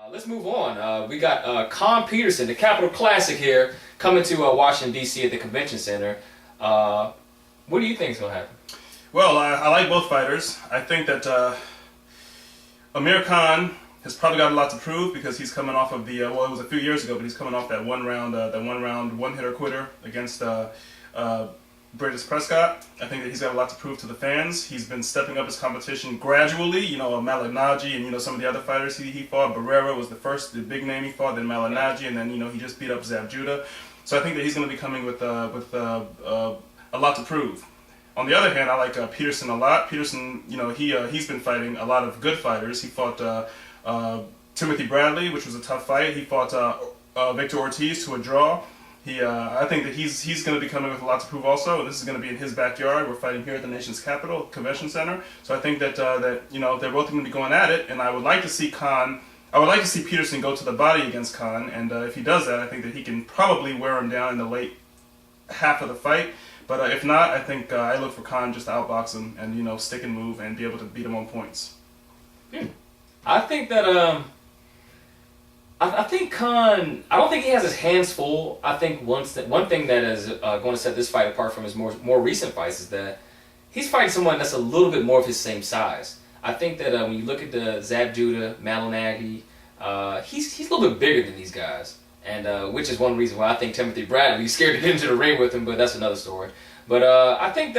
Let's move on. We got Peterson, the Capital Classic here, coming to Washington, D.C. at the Convention Center. What do you think is going to happen? Well, I like both fighters. I think that Amir Khan has probably got a lot to prove because he's coming off of the, well, it was a few years ago, but he's coming off that one round, one-hitter quitter against British Prescott. I think that he's got a lot to prove to the fans. He's been stepping up his competition gradually. You know, Malinaji and, some of the other fighters he fought. Barrera was the big name he fought, then Malinaji, and then, he just beat up Zab Judah. So I think that he's going to be coming with a lot to prove. On the other hand, I like Peterson a lot. Peterson, he's been fighting a lot of good fighters. He fought Timothy Bradley, which was a tough fight. He fought Victor Ortiz to a draw. I think that he's going to be coming with a lot to prove also. This is going to be in his backyard. We're fighting here at the nation's capital, Convention Center. So I think that they're both going to be going at it. And I would like to see Peterson go to the body against Khan. And if he does that, I think that he can probably wear him down in the late half of the fight. But if not, I think I look for Khan just to outbox him and stick and move and be able to beat him on points. I think that I think Khan. I don't think he has his hands full. I think one thing that is going to set this fight apart from his more recent fights is that he's fighting someone that's a little bit more of his same size. I think that when you look at the Zab Judah, Malinaji, he's a little bit bigger than these guys. And which is one reason why I think Timothy Bradley is scared to get into the ring with him, but that's another story. But I think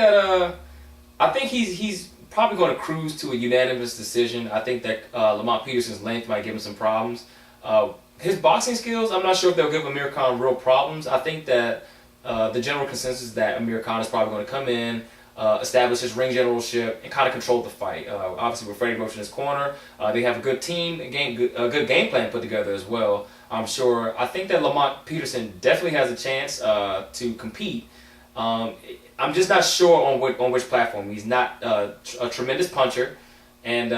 he's probably going to cruise to a unanimous decision. I think that Lamont Peterson's length might give him some problems. His boxing skills, I'm not sure if they'll give Amir Khan real problems. I think that the general consensus is that Amir Khan is probably going to come in, establish his ring generalship, and kind of control the fight. Obviously, with Freddie Roach in his corner, they have a good team, a good game plan put together as well. I'm sure. I think that Lamont Peterson definitely has a chance to compete. I'm just not sure on which platform. He's not a tremendous puncher, and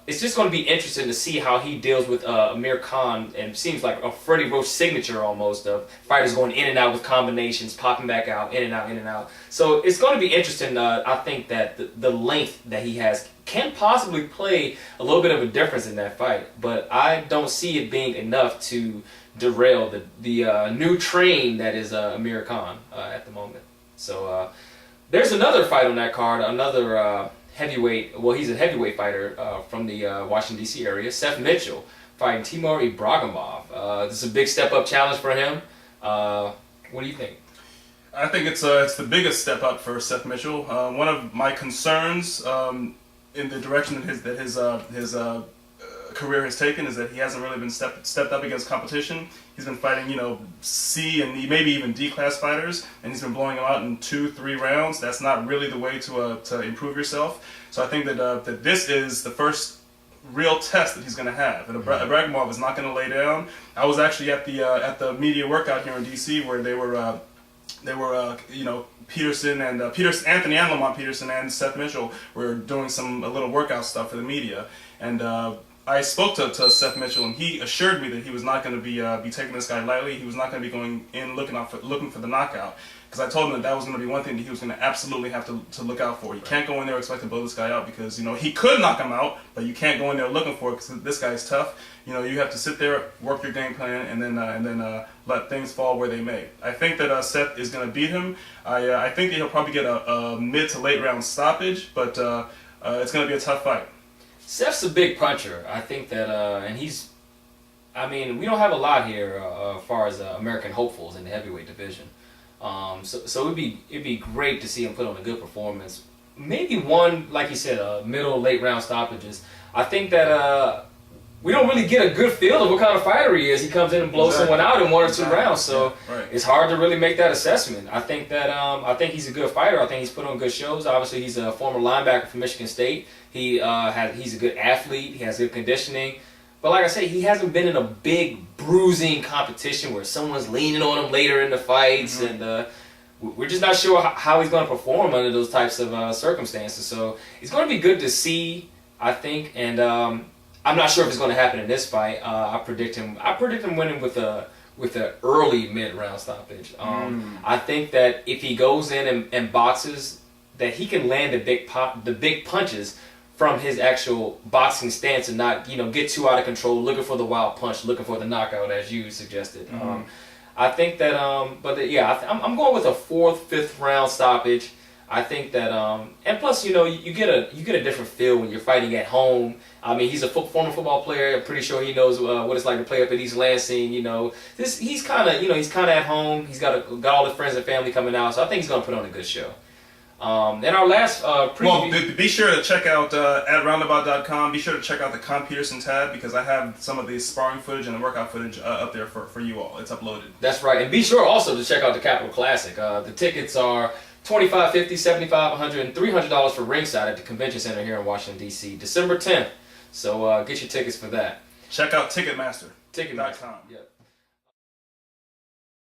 it's just going to be interesting to see how he deals with Amir Khan. And it seems like a Freddie Roach signature almost of fighters going in and out with combinations, popping back out, in and out, in and out. So it's going to be interesting. I think that the length that he has can possibly play a little bit of a difference in that fight, but I don't see it being enough to derail the new train that is Amir Khan at the moment. So there's another fight on that card, another heavyweight. Well, he's a heavyweight fighter from the Washington D.C. area. Seth Mitchell fighting Timur Ibragimov. This is a big step-up challenge for him. What do you think? I think it's the biggest step up for Seth Mitchell. One of my concerns in the direction that his career has taken is that he hasn't really been stepped up against competition. He's been fighting, C and maybe even D class fighters, and he's been blowing them out in 2-3 rounds. That's not really the way to improve yourself. So I think that this is the first real test that he's going to have. And Ibragimov is not going to lay down. I was actually at the media workout here in DC where they were Peterson and Anthony and Lamont Peterson and Seth Mitchell were doing a little workout stuff for the media, and I spoke to Seth Mitchell, and he assured me that he was not going to be taking this guy lightly. He was not going to be going in looking for the knockout, because I told him that was going to be one thing that he was going to absolutely have to look out for. You can't go in there expecting to blow this guy out, because he could knock him out, but you can't go in there looking for it because this guy is tough. You have to sit there, work your game plan, and then let things fall where they may. I think that Seth is going to beat him. I think that he'll probably get a mid to late round stoppage, but it's going to be a tough fight. Seth's a big puncher. I think that, and we don't have a lot here as far as American hopefuls in the heavyweight division. So it'd be great to see him put on a good performance. Maybe one, like you said, middle, late round stoppages. I think that we don't really get a good feel of what kind of fighter he is. He comes in and blows someone out in 1 or 2 rounds, so it's hard to really make that assessment. I think that he's a good fighter. I think he's put on good shows. Obviously, he's a former linebacker from Michigan State. He's a good athlete. He has good conditioning. But like I say, he hasn't been in a big bruising competition where someone's leaning on him later in the fights, and we're just not sure how he's going to perform under those types of circumstances. So it's going to be good to see, I think, and I'm not sure if it's going to happen in this fight. I predict him winning with an early mid-round stoppage. I think that if he goes in and boxes, that he can land the big punches from his actual boxing stance and not, get too out of control, looking for the wild punch, looking for the knockout, as you suggested. I think that, I'm going with a 4th, 5th round stoppage. I think that, and plus, you get a different feel when you're fighting at home. I mean, he's a former football player. I'm pretty sure he knows what it's like to play up at East Lansing. He's kind of at home. He's got all his friends and family coming out, so I think he's going to put on a good show. And our last preview. Well, be sure to check out at roundabout.com. Be sure to check out the Con Peterson tab because I have some of the sparring footage and the workout footage up there for you all. It's uploaded. That's right. And be sure also to check out the Capital Classic. The tickets are $25, $50, $75, $100, and $300 for ringside at the Convention Center here in Washington, D.C. December 10th. So get your tickets for that. Check out Ticketmaster. Ticketmaster.com. Yep.